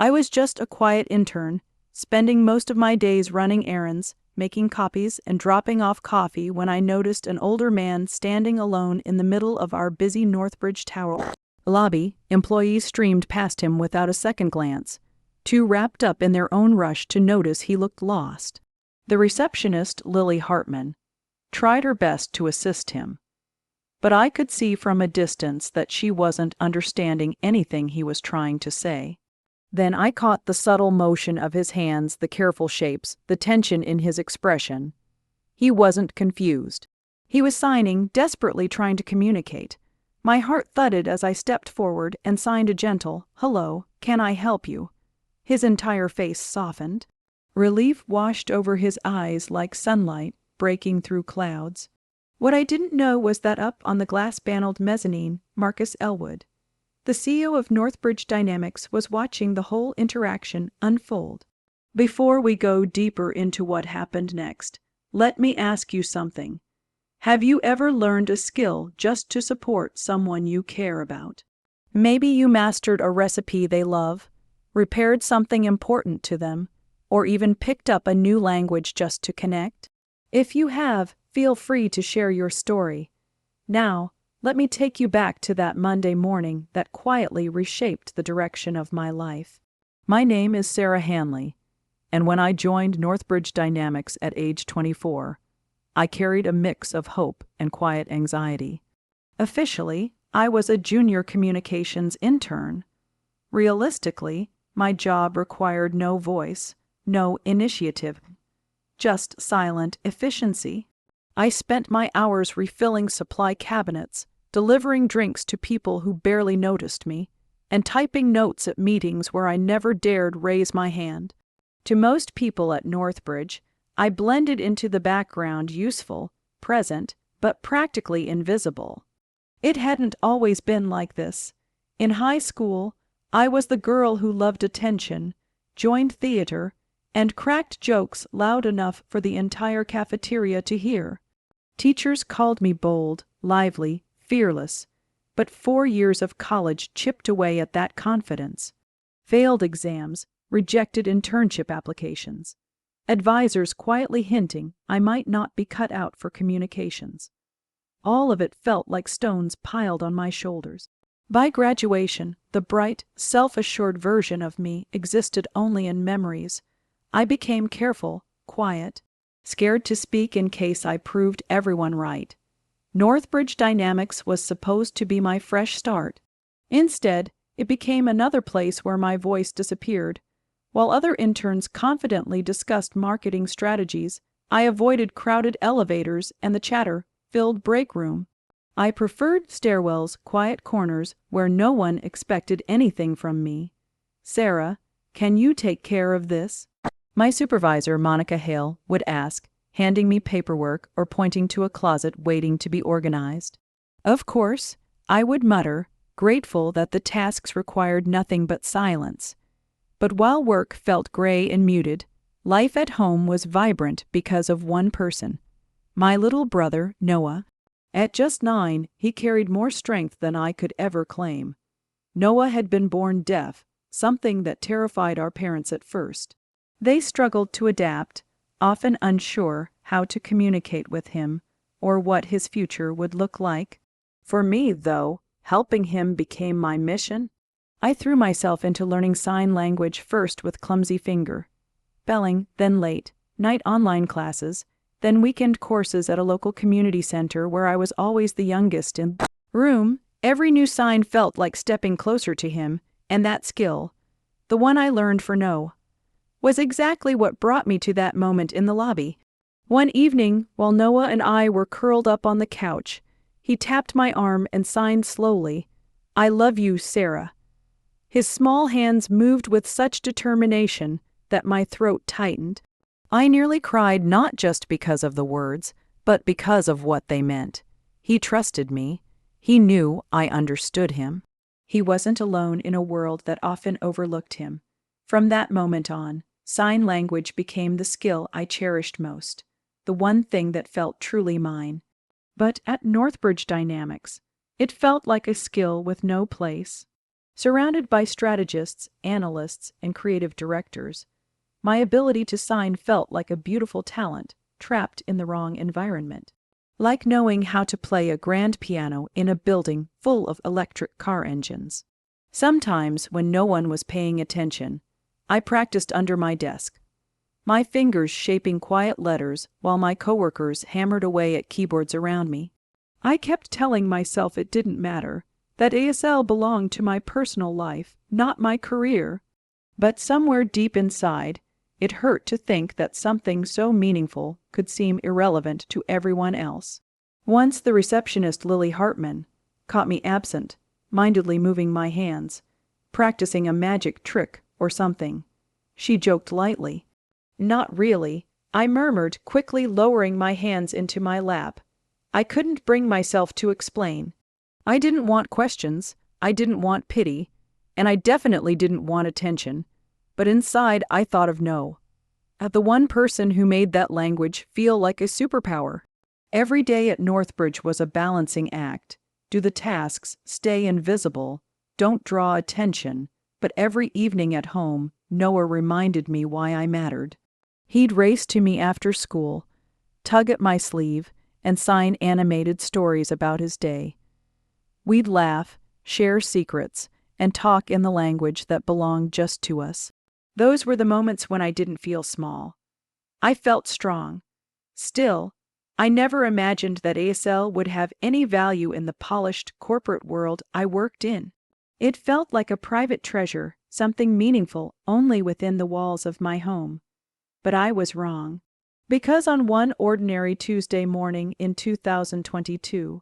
I was just a quiet intern, spending most of my days running errands, making copies, and dropping off coffee when I noticed an older man standing alone in the middle of our busy Northbridge Tower lobby. Employees streamed past him without a second glance, too wrapped up in their own rush to notice he looked lost. The receptionist, Lily Hartman, tried her best to assist him, but I could see from a distance that she wasn't understanding anything he was trying to say. Then I caught the subtle motion of his hands, the careful shapes, the tension in his expression. He wasn't confused. He was signing, desperately trying to communicate. My heart thudded as I stepped forward and signed a gentle, "Hello, can I help you?" His entire face softened. Relief washed over his eyes like sunlight breaking through clouds. What I didn't know was that up on the glass-paneled mezzanine, Marcus Elwood, the CEO of Northbridge Dynamics, was watching the whole interaction unfold. Before we go deeper into what happened next, let me ask you something. Have you ever learned a skill just to support someone you care about? Maybe you mastered a recipe they love, repaired something important to them, or even picked up a new language just to connect? If you have, feel free to share your story. Now, let me take you back to that Monday morning that quietly reshaped the direction of my life. My name is Sarah Hanley, and when I joined Northbridge Dynamics at age 24, I carried a mix of hope and quiet anxiety. Officially, I was a junior communications intern. Realistically, my job required no voice, no initiative, just silent efficiency. I spent my hours refilling supply cabinets, delivering drinks to people who barely noticed me, and typing notes at meetings where I never dared raise my hand. To most people at Northbridge, I blended into the background, useful, present, but practically invisible. It hadn't always been like this. In high school, I was the girl who loved attention, joined theater, and cracked jokes loud enough for the entire cafeteria to hear. Teachers called me bold, lively, fearless, but 4 years of college chipped away at that confidence. Failed exams, rejected internship applications, advisors quietly hinting I might not be cut out for communications. All of it felt like stones piled on my shoulders. By graduation, the bright, self-assured version of me existed only in memories. I became careful, quiet, scared to speak in case I proved everyone right. Northbridge Dynamics was supposed to be my fresh start. Instead, it became another place where my voice disappeared. While other interns confidently discussed marketing strategies, I avoided crowded elevators and the chatter-filled break room. I preferred stairwells, quiet corners where no one expected anything from me. "Sarah, can you take care of this?" My supervisor, Monica Hale, would ask, handing me paperwork or pointing to a closet waiting to be organized. Of course, I would mutter, grateful that the tasks required nothing but silence. But while work felt gray and muted, life at home was vibrant because of one person, my little brother, Noah. At just 9, he carried more strength than I could ever claim. Noah had been born deaf, something that terrified our parents at first. They struggled to adapt, often unsure how to communicate with him or what his future would look like. For me, though, helping him became my mission. I threw myself into learning sign language, first with clumsy finger spelling, then late night online classes, then weekend courses at a local community center where I was always the youngest in the room. Every new sign felt like stepping closer to him, and that skill, the one I learned for no, was exactly what brought me to that moment in the lobby. One evening, while Noah and I were curled up on the couch, he tapped my arm and signed slowly, "I love you, Sarah." His small hands moved with such determination that my throat tightened. I nearly cried, not just because of the words, but because of what they meant. He trusted me. He knew I understood him. He wasn't alone in a world that often overlooked him. From that moment on, sign language became the skill I cherished most, the one thing that felt truly mine. But at Northbridge Dynamics, it felt like a skill with no place. Surrounded by strategists, analysts, and creative directors, my ability to sign felt like a beautiful talent trapped in the wrong environment. Like knowing how to play a grand piano in a building full of electric car engines. Sometimes, when no one was paying attention, I practiced under my desk, my fingers shaping quiet letters while my coworkers hammered away at keyboards around me. I kept telling myself it didn't matter, that ASL belonged to my personal life, not my career. But somewhere deep inside, it hurt to think that something so meaningful could seem irrelevant to everyone else. Once the receptionist, Lily Hartman, caught me absent, mindedly moving my hands, practicing a magic trick or something. She joked lightly. "Not really," I murmured, quickly lowering my hands into my lap. I couldn't bring myself to explain. I didn't want questions, I didn't want pity, and I definitely didn't want attention. But inside I thought of no. The one person who made that language feel like a superpower. Every day at Northbridge was a balancing act. Do the tasks stay invisible, don't draw attention, but every evening at home, Noah reminded me why I mattered. He'd race to me after school, tug at my sleeve, and sign animated stories about his day. We'd laugh, share secrets, and talk in the language that belonged just to us. Those were the moments when I didn't feel small. I felt strong. Still, I never imagined that ASL would have any value in the polished corporate world I worked in. It felt like a private treasure, something meaningful only within the walls of my home. But I was wrong. Because on one ordinary Tuesday morning in 2022,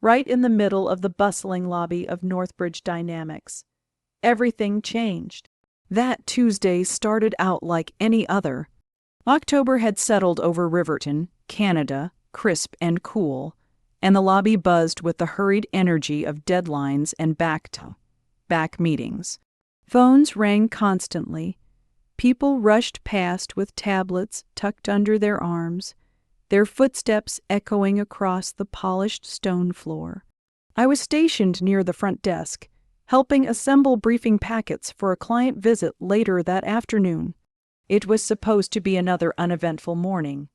right in the middle of the bustling lobby of Northbridge Dynamics, everything changed. That Tuesday started out like any other. October had settled over Riverton, Canada, crisp and cool, and the lobby buzzed with the hurried energy of deadlines and back-to-back meetings. Phones rang constantly. People rushed past with tablets tucked under their arms, their footsteps echoing across the polished stone floor. I was stationed near the front desk, helping assemble briefing packets for a client visit later that afternoon. It was supposed to be another uneventful morning,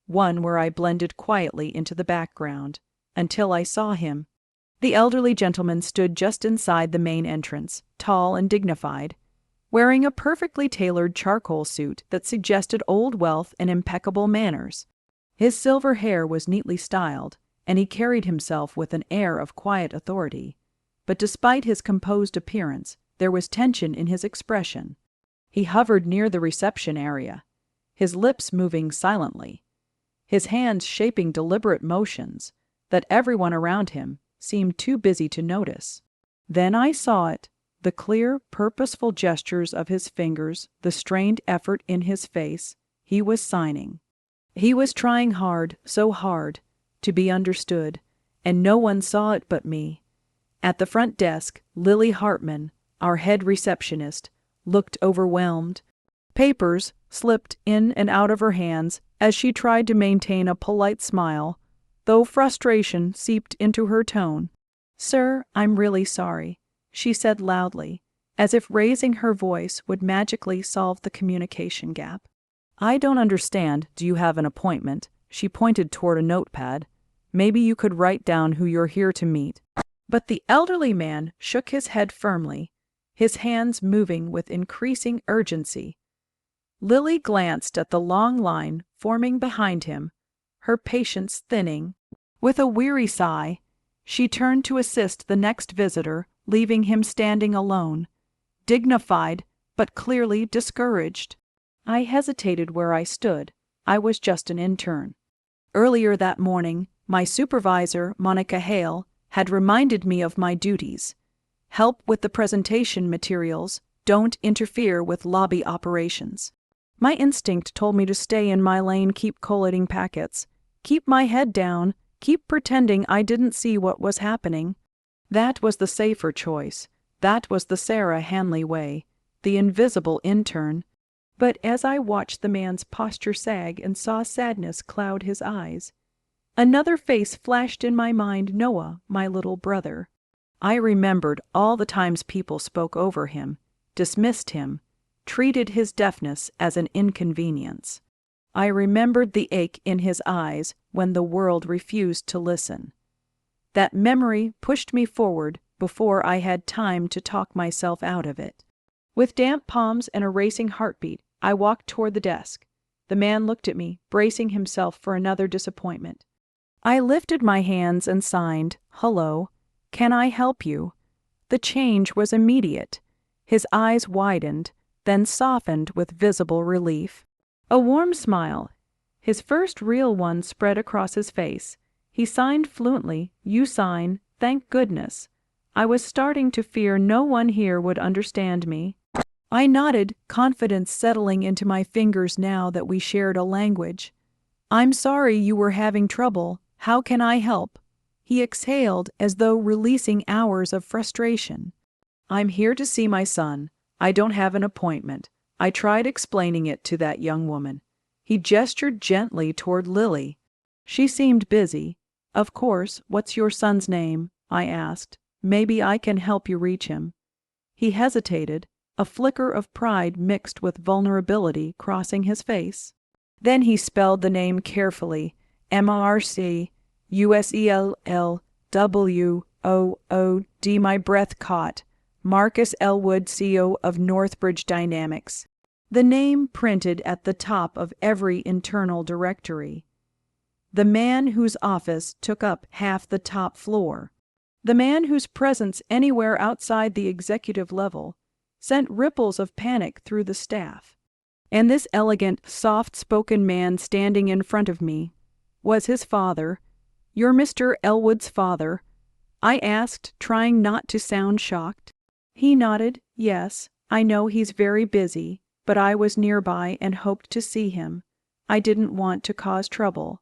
one where I blended quietly into the background, until I saw him. The elderly gentleman stood just inside the main entrance, tall and dignified, wearing a perfectly tailored charcoal suit that suggested old wealth and impeccable manners. His silver hair was neatly styled, and he carried himself with an air of quiet authority. But despite his composed appearance, there was tension in his expression. He hovered near the reception area, his lips moving silently, his hands shaping deliberate motions that everyone around him seemed too busy to notice. Then I saw it, the clear, purposeful gestures of his fingers, the strained effort in his face. He was signing. He was trying hard, so hard, to be understood, and no one saw it but me. At the front desk, Lily Hartman, our head receptionist, looked overwhelmed. Papers slipped in and out of her hands as she tried to maintain a polite smile, though frustration seeped into her tone. "Sir, I'm really sorry," she said loudly, as if raising her voice would magically solve the communication gap. "I don't understand. Do you have an appointment?" She pointed toward a notepad. "Maybe you could write down who you're here to meet." But the elderly man shook his head firmly, his hands moving with increasing urgency. Lily glanced at the long line forming behind him, her patience thinning. With a weary sigh, she turned to assist the next visitor, leaving him standing alone, dignified but clearly discouraged. I hesitated where I stood. I was just an intern. Earlier that morning, my supervisor, Monica Hale, had reminded me of my duties. Help with the presentation materials, don't interfere with lobby operations. My instinct told me to stay in my lane, keep collating packets, keep my head down, keep pretending I didn't see what was happening. That was the safer choice. That was the Sarah Hanley way, the invisible intern. But as I watched the man's posture sag and saw sadness cloud his eyes, another face flashed in my mind, Noah, my little brother. I remembered all the times people spoke over him, dismissed him, treated his deafness as an inconvenience. I remembered the ache in his eyes when the world refused to listen. That memory pushed me forward before I had time to talk myself out of it. With damp palms and a racing heartbeat, I walked toward the desk. The man looked at me, bracing himself for another disappointment. I lifted my hands and signed, "Hello, can I help you?" The change was immediate. His eyes widened, then softened with visible relief. A warm smile, his first real one, spread across his face. He signed fluently, "You sign, thank goodness." I was starting to fear no one here would understand me. I nodded, confidence settling into my fingers now that we shared a language. "I'm sorry you were having trouble. How can I help?" He exhaled as though releasing hours of frustration. "I'm here to see my son. I don't have an appointment." I tried explaining it to that young woman. He gestured gently toward Lily. She seemed busy. "Of course, what's your son's name?" I asked. "Maybe I can help you reach him." He hesitated, a flicker of pride mixed with vulnerability crossing his face. Then he spelled the name carefully, Marcusellwood. My breath caught. Marcus Elwood, CO of Northbridge Dynamics. The name printed at the top of every internal directory. The man whose office took up half the top floor. The man whose presence anywhere outside the executive level sent ripples of panic through the staff. And this elegant, soft-spoken man standing in front of me was his father. "You're Mr. Elwood's father?" I asked, trying not to sound shocked. He nodded. "Yes, I know he's very busy, but I was nearby and hoped to see him. I didn't want to cause trouble."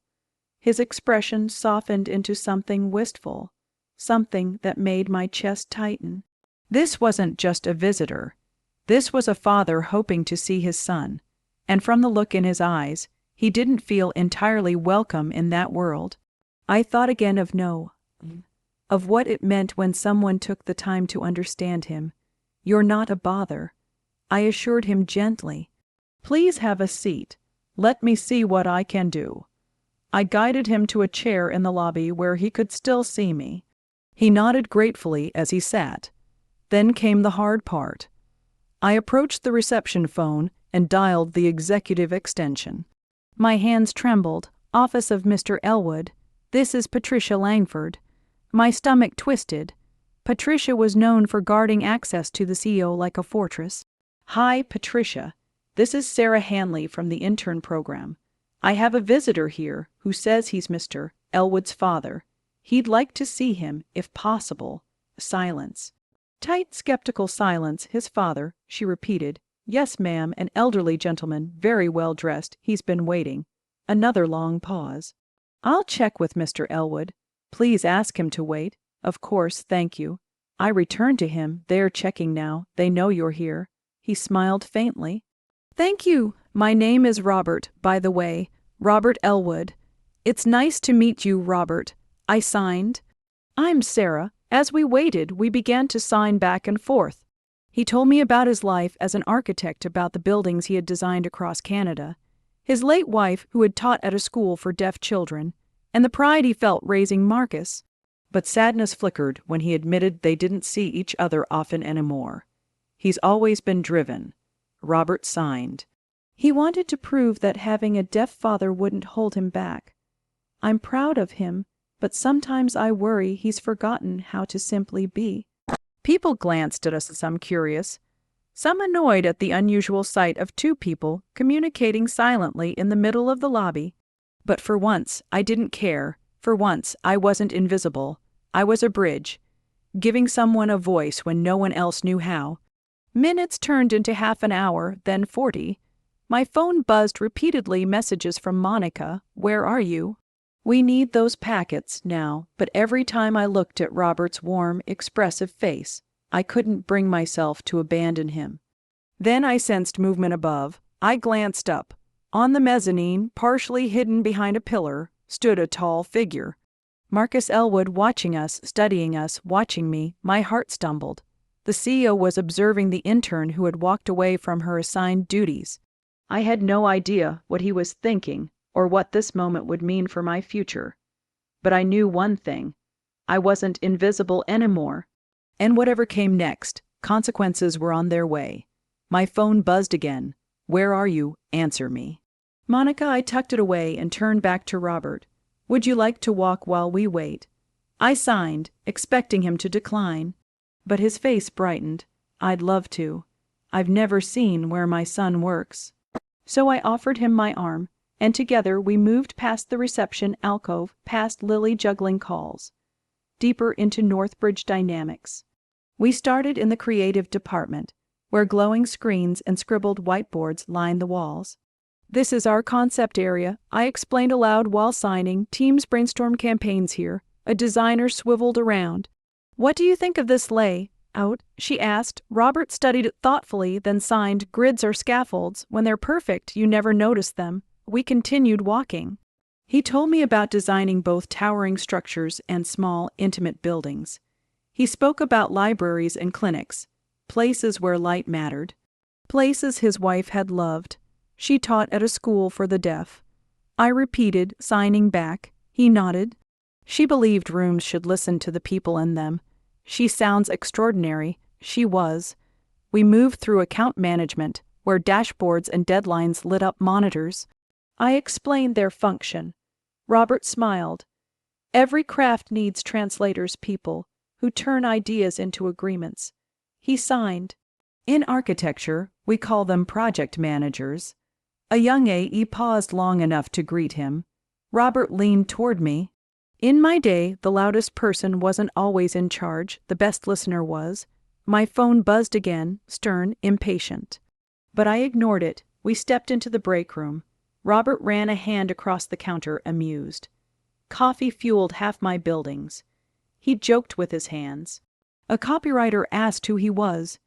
His expression softened into something wistful, something that made my chest tighten. This wasn't just a visitor. This was a father hoping to see his son, and from the look in his eyes, he didn't feel entirely welcome in that world. I thought again of what it meant when someone took the time to understand him. "You're not a bother," I assured him gently. "Please have a seat. Let me see what I can do." I guided him to a chair in the lobby where he could still see me. He nodded gratefully as he sat. Then came the hard part. I approached the reception phone and dialed the executive extension. My hands trembled. "Office of Mr. Elwood. This is Patricia Langford." My stomach twisted. Patricia was known for guarding access to the CEO like a fortress. "Hi, Patricia. This is Sarah Hanley from the Intern program. I have a visitor here who says he's Mr. Elwood's father. He'd like to see him, if possible." Silence. Tight, skeptical silence. "His father," she repeated. "Yes, ma'am, an elderly gentleman, very well dressed. He's been waiting." Another long pause. "I'll check with Mr. Elwood. Please ask him to wait." "Of course, thank you." I returned to him. "They're checking now. They know you're here." He smiled faintly. "Thank you. My name is Robert, by the way. Robert Elwood. It's nice to meet you, Robert." I signed. "I'm Sarah." As we waited, we began to sign back and forth. He told me about his life as an architect, about the buildings he had designed across Canada, his late wife who had taught at a school for deaf children, and the pride he felt raising Marcus. But sadness flickered when he admitted they didn't see each other often anymore. "He's always been driven." Robert signed. He wanted to prove that having a deaf father wouldn't hold him back. "I'm proud of him, but sometimes I worry he's forgotten how to simply be." People glanced at us, some curious, some annoyed at the unusual sight of two people communicating silently in the middle of the lobby. But for once, I didn't care. For once, I wasn't invisible. I was a bridge, giving someone a voice when no one else knew how. Minutes turned into half an hour, then 40. My phone buzzed repeatedly, messages from Monica. "Where are you?" "We need those packets now," but every time I looked at Robert's warm, expressive face, I couldn't bring myself to abandon him. Then I sensed movement above. I glanced up. On the mezzanine, partially hidden behind a pillar, stood a tall figure. Marcus Elwood watching us, studying us, watching me, my heart stumbled. The CEO was observing the intern who had walked away from her assigned duties. I had no idea what he was thinking or what this moment would mean for my future. But I knew one thing. I wasn't invisible anymore. And whatever came next, consequences were on their way. My phone buzzed again. "Where are you? Answer me." "Monica," I tucked it away and turned back to Robert. "Would you like to walk while we wait?" I signed, expecting him to decline. But his face brightened. "I'd love to. I've never seen where my son works." So I offered him my arm, and together we moved past the reception alcove, past Lily juggling calls, deeper into Northbridge dynamics. We started in the creative department, where glowing screens and scribbled whiteboards lined the walls. "This is our concept area," I explained aloud while signing. "Teams brainstorm campaigns here." A designer swiveled around. "What do you think of this layout?" she asked. Robert studied it thoughtfully, then signed. "Grids are scaffolds. When they're perfect, you never notice them." We continued walking. He told me about designing both towering structures and small, intimate buildings. He spoke about libraries and clinics, places where light mattered, places his wife had loved. She taught at a school for the deaf. I repeated, signing back. He nodded. "She believed rooms should listen to the people in them." "She sounds extraordinary." She was. We moved through account management, where dashboards and deadlines lit up monitors. I explained their function. Robert smiled. "Every craft needs translators, people who turn ideas into agreements." He signed. "In architecture, we call them project managers." A young AE paused long enough to greet him. Robert leaned toward me. "In my day, the loudest person wasn't always in charge, the best listener was." My phone buzzed again, stern, impatient. But I ignored it. We stepped into the break room. Robert ran a hand across the counter, amused. Coffee fueled half my buildings. He joked with his hands. A copywriter asked who he was.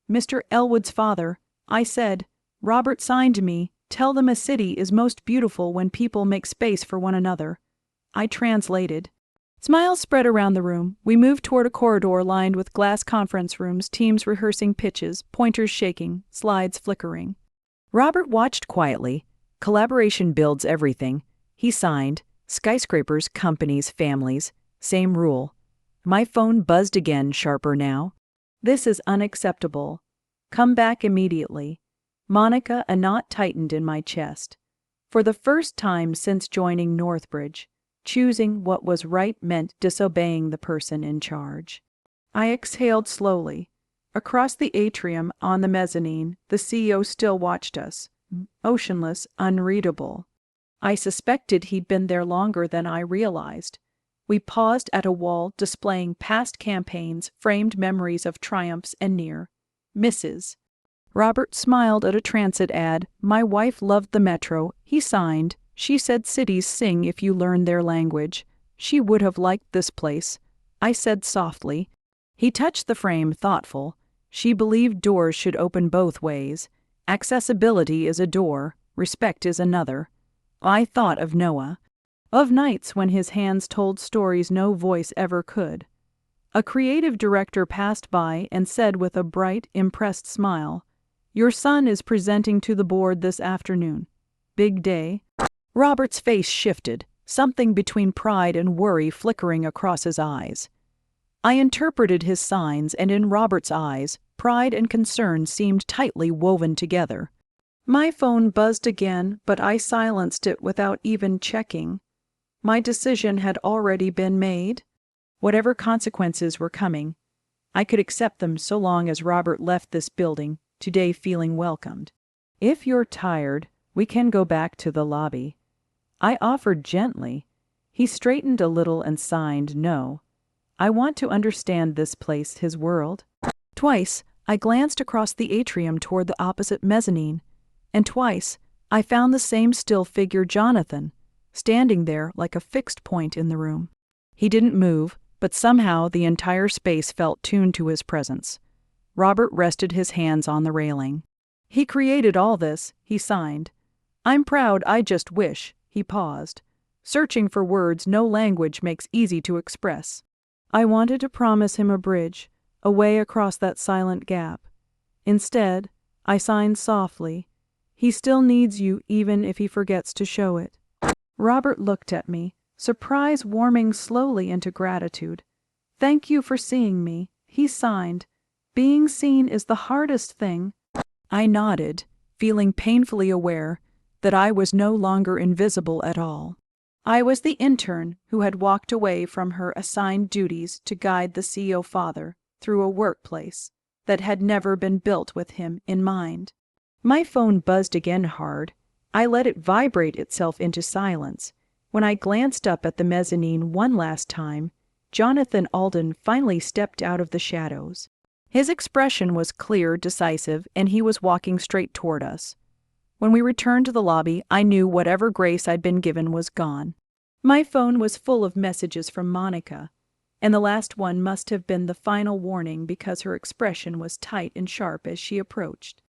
"Mr. Elwood's father." I said. Robert signed me. "Tell them a city is most beautiful when people make space for one another." I translated. Smiles spread around the room. We moved toward a corridor lined with glass conference rooms, teams rehearsing pitches, pointers shaking, slides flickering. Robert watched quietly. "Collaboration builds everything." He signed. "Skyscrapers, companies, families. Same rule." My phone buzzed again, sharper now. "This is unacceptable. Come back immediately." Monica, a knot tightened in my chest. For the first time since joining Northbridge, choosing what was right meant disobeying the person in charge. I exhaled slowly. Across the atrium, on the mezzanine, the CEO still watched us, motionless, unreadable. I suspected he'd been there longer than I realized. We paused at a wall displaying past campaigns, framed memories of triumphs and near misses. Robert smiled at a transit ad. "My wife loved the metro." He signed. "She said cities sing if you learn their language." She would have liked this place. I said softly. He touched the frame, thoughtful. "She believed doors should open both ways. Accessibility is a door, respect is another." I thought of Noah, of nights when his hands told stories no voice ever could. A creative director passed by and said with a bright, impressed smile, "Your son is presenting to the board this afternoon. Big day." Robert's face shifted, something between pride and worry flickering across his eyes. I interpreted his signs, and in Robert's eyes, pride and concern seemed tightly woven together. My phone buzzed again, but I silenced it without even checking. My decision had already been made. Whatever consequences were coming, I could accept them so long as Robert left this building today feeling welcomed. "If you're tired, we can go back to the lobby," I offered gently. He straightened a little and signed no. "I want to understand this place, his world." Twice, I glanced across the atrium toward the opposite mezzanine, and twice, I found the same still figure, Jonathan, standing there like a fixed point in the room. He didn't move, but somehow the entire space felt tuned to his presence. Robert rested his hands on the railing. "He created all this," he signed. "I'm proud, I just wish." He paused. searching for words no language makes easy to express. I wanted to promise him a bridge, a way across that silent gap. Instead, I signed softly, "He still needs you even if he forgets to show it." Robert looked at me, surprise warming slowly into gratitude. "Thank you for seeing me," he signed. "Being seen is the hardest thing." I nodded, feeling painfully aware that I was no longer invisible at all. I was the intern who had walked away from her assigned duties to guide the CEO father through a workplace that had never been built with him in mind. My phone buzzed again hard. I let it vibrate itself into silence. When I glanced up at the mezzanine one last time, Jonathan Alden finally stepped out of the shadows. His expression was clear, decisive, and he was walking straight toward us. When we returned to the lobby, I knew whatever grace I'd been given was gone. My phone was full of messages from Monica, and the last one must have been the final warning because her expression was tight and sharp as she approached.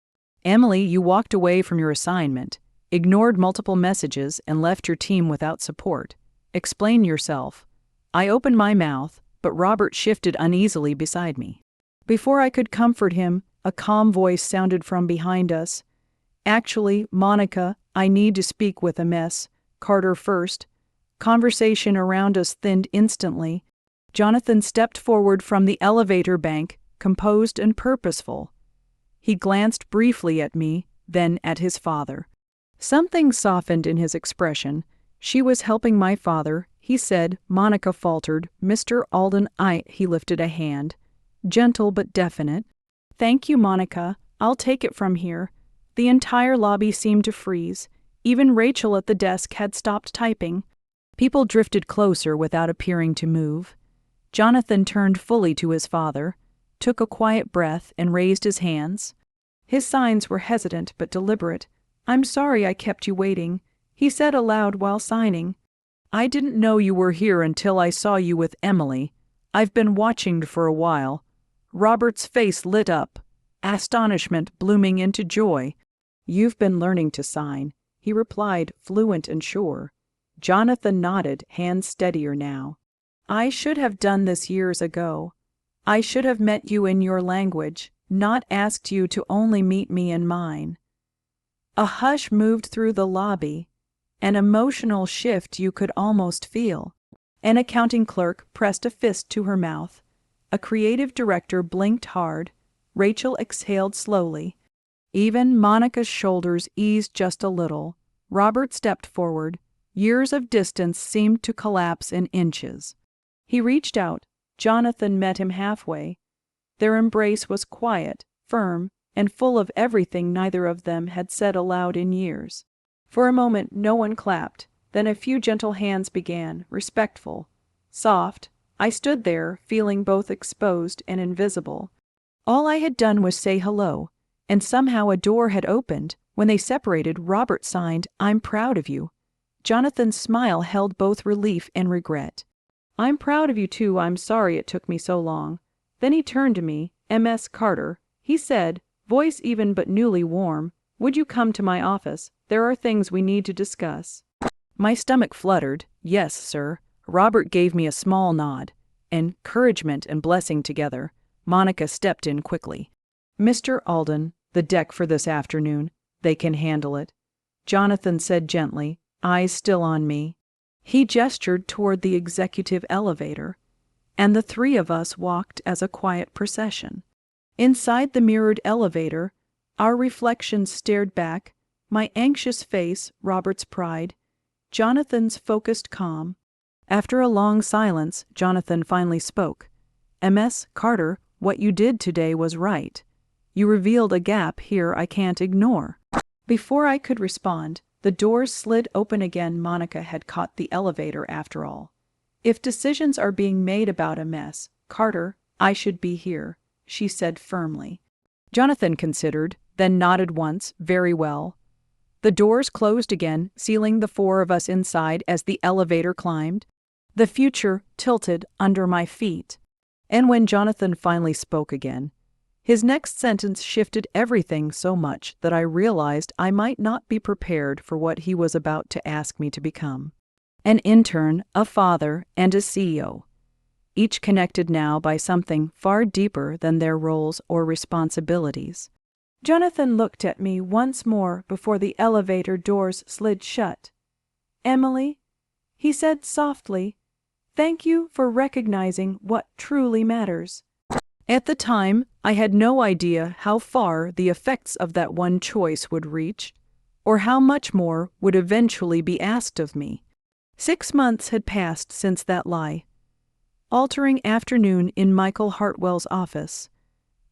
"Emily, you walked away from your assignment, ignored multiple messages, and left your team without support. Explain yourself." I opened my mouth, but Robert shifted uneasily beside me. Before I could comfort him, a calm voice sounded from behind us. "Actually, Monica, I need to speak with MS. Carter first." Conversation around us thinned instantly. Jonathan stepped forward from the elevator bank, composed and purposeful. He glanced briefly at me, then at his father. Something softened in his expression. "She was helping my father," he said. Monica faltered. "Mr. Alden, He lifted a hand, gentle but definite. "Thank you, Monica. I'll take it from here." The entire lobby seemed to freeze. Even Rachel at the desk had stopped typing. People drifted closer without appearing to move. Jonathan turned fully to his father, took a quiet breath, and raised his hands. His signs were hesitant but deliberate. "I'm sorry I kept you waiting," he said aloud while signing. "I didn't know you were here until I saw you with Emily. I've been watching for a while." Robert's face lit up, astonishment blooming into joy. "You've been learning to sign," he replied, fluent and sure. Jonathan nodded, hands steadier now. "I should have done this years ago. I should have met you in your language, not asked you to only meet me in mine." A hush moved through the lobby, an emotional shift you could almost feel. An accounting clerk pressed a fist to her mouth. A creative director blinked hard. Rachel exhaled slowly. Even Monica's shoulders eased just a little. Robert stepped forward. Years of distance seemed to collapse in inches. He reached out. Jonathan met him halfway. Their embrace was quiet, firm, and full of everything neither of them had said aloud in years. For a moment no one clapped. Then a few gentle hands began, respectful, soft. I stood there, feeling both exposed and invisible. All I had done was say hello, and somehow a door had opened. When they separated, Robert signed, "I'm proud of you." Jonathan's smile held both relief and regret. "I'm proud of you too. I'm sorry it took me so long." Then he turned to me. "MS. Carter," he said, voice even but newly warm, "would you come to my office? There are things we need to discuss." My stomach fluttered. "Yes, sir." Robert gave me a small nod. Encouragement and blessing together. Monica stepped in quickly. "Mr. Alden, the deck for this afternoon. They can handle it," Jonathan said gently, eyes still on me. He gestured toward the executive elevator, and the three of us walked as a quiet procession. Inside the mirrored elevator, our reflections stared back, my anxious face, Robert's pride, Jonathan's focused calm. After a long silence, Jonathan finally spoke. "MS. Carter, what you did today was right. You revealed a gap here I can't ignore." Before I could respond, the doors slid open again. Monica had caught the elevator after all. "If decisions are being made about a mess, Carter, I should be here," she said firmly. Jonathan considered, then nodded once, "Very well." The doors closed again, sealing the four of us inside as the elevator climbed. The future tilted under my feet. And when Jonathan finally spoke again, his next sentence shifted everything so much that I realized I might not be prepared for what he was about to ask me to become. An intern, a father, and a CEO, each connected now by something far deeper than their roles or responsibilities. Jonathan looked at me once more before the elevator doors slid shut. "Emily," he said softly, "thank you for recognizing what truly matters." At the time, I had no idea how far the effects of that one choice would reach, or how much more would eventually be asked of me. 6 months had passed since that life-altering afternoon in Michael Hartwell's office,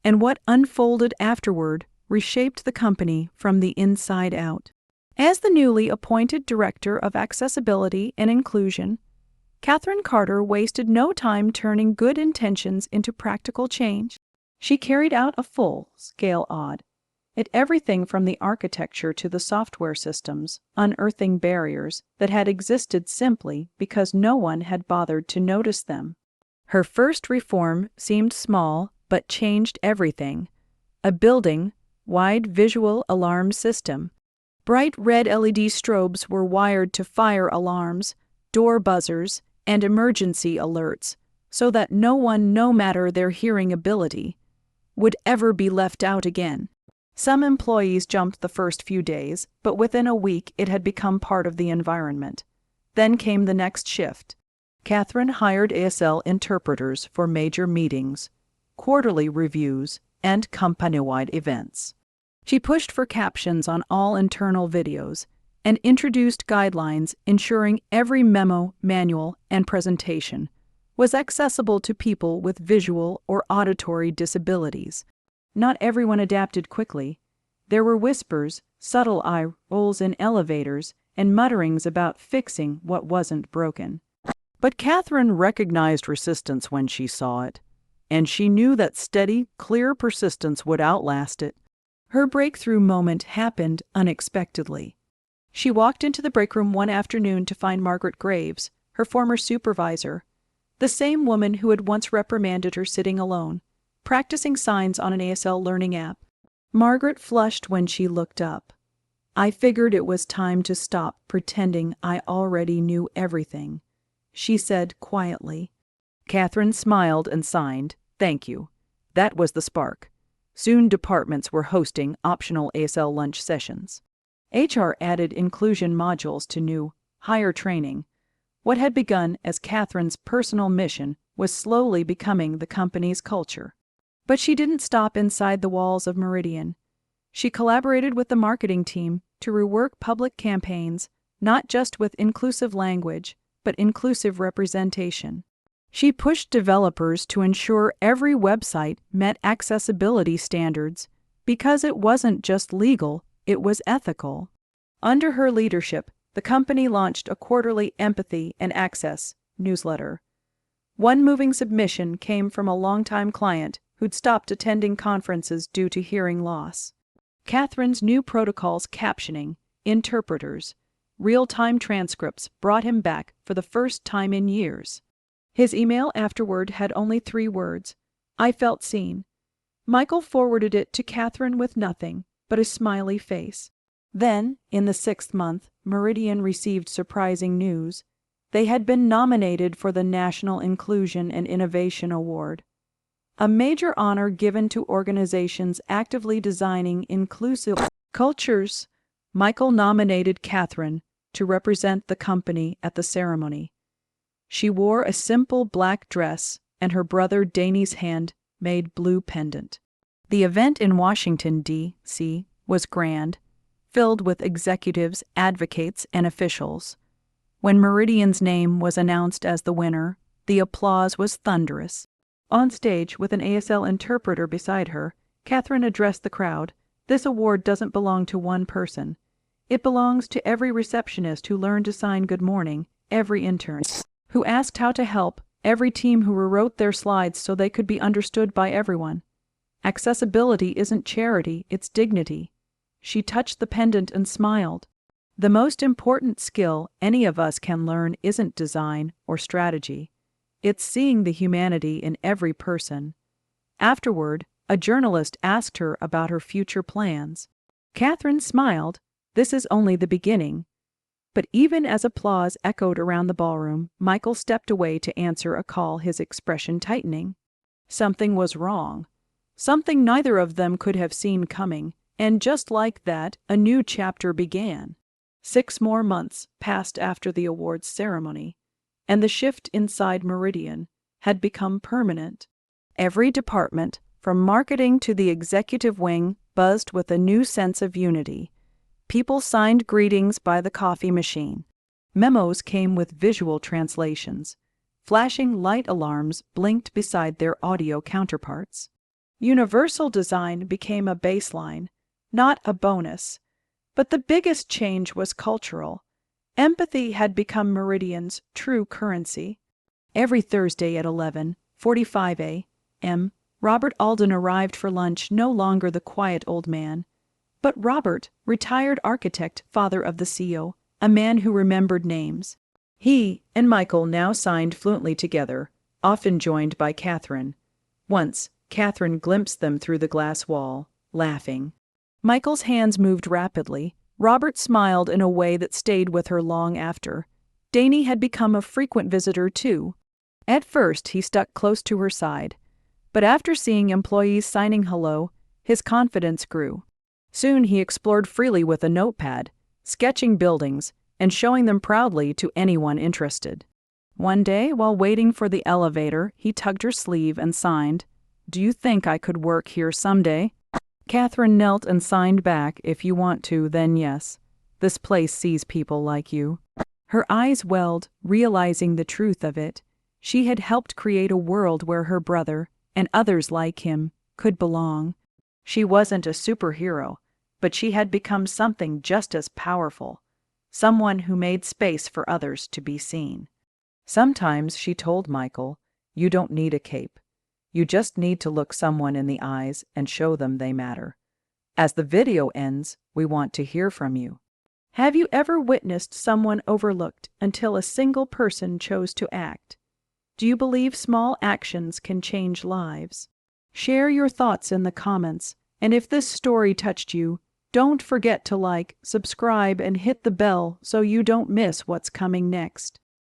and what unfolded afterward reshaped the company from the inside out. As the newly appointed Director of Accessibility and Inclusion, Catherine Carter wasted no time turning good intentions into practical change. She carried out a full-scale audit at everything from the architecture to the software systems, unearthing barriers that had existed simply because no one had bothered to notice them. Her first reform seemed small but changed everything. A building-wide visual alarm system. Bright red LED strobes were wired to fire alarms, door buzzers, and emergency alerts, so that no one, no matter their hearing ability, would ever be left out again. Some employees jumped the first few days, but within a week it had become part of the environment. Then came the next shift. Catherine hired ASL interpreters for major meetings, quarterly reviews, and company-wide events. She pushed for captions on all internal videos and introduced guidelines ensuring every memo, manual, and presentation was accessible to people with visual or auditory disabilities. Not everyone adapted quickly. There were whispers, subtle eye rolls in elevators, and mutterings about fixing what wasn't broken. But Catherine recognized resistance when she saw it, and she knew that steady, clear persistence would outlast it. Her breakthrough moment happened unexpectedly. She walked into the break room one afternoon to find Margaret Graves, her former supervisor, the same woman who had once reprimanded her sitting alone, practicing signs on an ASL learning app. Margaret flushed when she looked up. "I figured it was time to stop pretending I already knew everything," she said quietly. Catherine smiled and signed, "Thank you." That was the spark. Soon departments were hosting optional ASL lunch sessions. HR added inclusion modules to new, higher training. What had begun as Catherine's personal mission was slowly becoming the company's culture. But she didn't stop inside the walls of Meridian. She collaborated with the marketing team to rework public campaigns, not just with inclusive language, but inclusive representation. She pushed developers to ensure every website met accessibility standards, because it wasn't just legal, it was ethical. Under her leadership, the company launched a quarterly Empathy and Access newsletter. One moving submission came from a longtime client who'd stopped attending conferences due to hearing loss. Catherine's new protocols, captioning, interpreters, real-time transcripts brought him back for the first time in years. His email afterward had only 3 words: "I felt seen." Michael forwarded it to Catherine with nothing but a smiley face. Then, in the 6th month, Meridian received surprising news. They had been nominated for the National Inclusion and Innovation Award, a major honor given to organizations actively designing inclusive cultures. Michael nominated Catherine to represent the company at the ceremony. She wore a simple black dress and her brother Danny's hand-made blue pendant. The event in Washington, D.C. was grand, filled with executives, advocates, and officials. When Meridian's name was announced as the winner, the applause was thunderous. On stage, with an ASL interpreter beside her, Catherine addressed the crowd. "This award doesn't belong to one person. It belongs to every receptionist who learned to sign good morning, every intern who asked how to help, every team who rewrote their slides so they could be understood by everyone. Accessibility isn't charity, it's dignity." She touched the pendant and smiled. "The most important skill any of us can learn isn't design or strategy. It's seeing the humanity in every person." Afterward, a journalist asked her about her future plans. Catherine smiled. "This is only the beginning." But even as applause echoed around the ballroom, Michael stepped away to answer a call, his expression tightening. Something was wrong. Something neither of them could have seen coming, and just like that, a new chapter began. 6 more months passed after the awards ceremony, and the shift inside Meridian had become permanent. Every department, from marketing to the executive wing, buzzed with a new sense of unity. People signed greetings by the coffee machine. Memos came with visual translations. Flashing light alarms blinked beside their audio counterparts. Universal design became a baseline, not a bonus. But the biggest change was cultural. Empathy had become Meridian's true currency. Every Thursday at 11:45 a.m., Robert Alden arrived for lunch, no longer the quiet old man, but Robert, retired architect, father of the CEO, a man who remembered names. He and Michael now signed fluently together, often joined by Catherine. Once, Catherine glimpsed them through the glass wall, laughing. Michael's hands moved rapidly. Robert smiled in a way that stayed with her long after. Danny had become a frequent visitor, too. At first, he stuck close to her side. But after seeing employees signing hello, his confidence grew. Soon he explored freely with a notepad, sketching buildings and showing them proudly to anyone interested. One day, while waiting for the elevator, he tugged her sleeve and signed, "Do you think I could work here someday?" Catherine knelt and signed back, "If you want to, then yes. This place sees people like you." Her eyes welled, realizing the truth of it. She had helped create a world where her brother, and others like him, could belong. She wasn't a superhero, but she had become something just as powerful, someone who made space for others to be seen. Sometimes, she told Michael, you don't need a cape. You just need to look someone in the eyes and show them they matter. As the video ends, we want to hear from you. Have you ever witnessed someone overlooked until a single person chose to act? Do you believe small actions can change lives? Share your thoughts in the comments, and if this story touched you, don't forget to like, subscribe, and hit the bell so you don't miss what's coming next.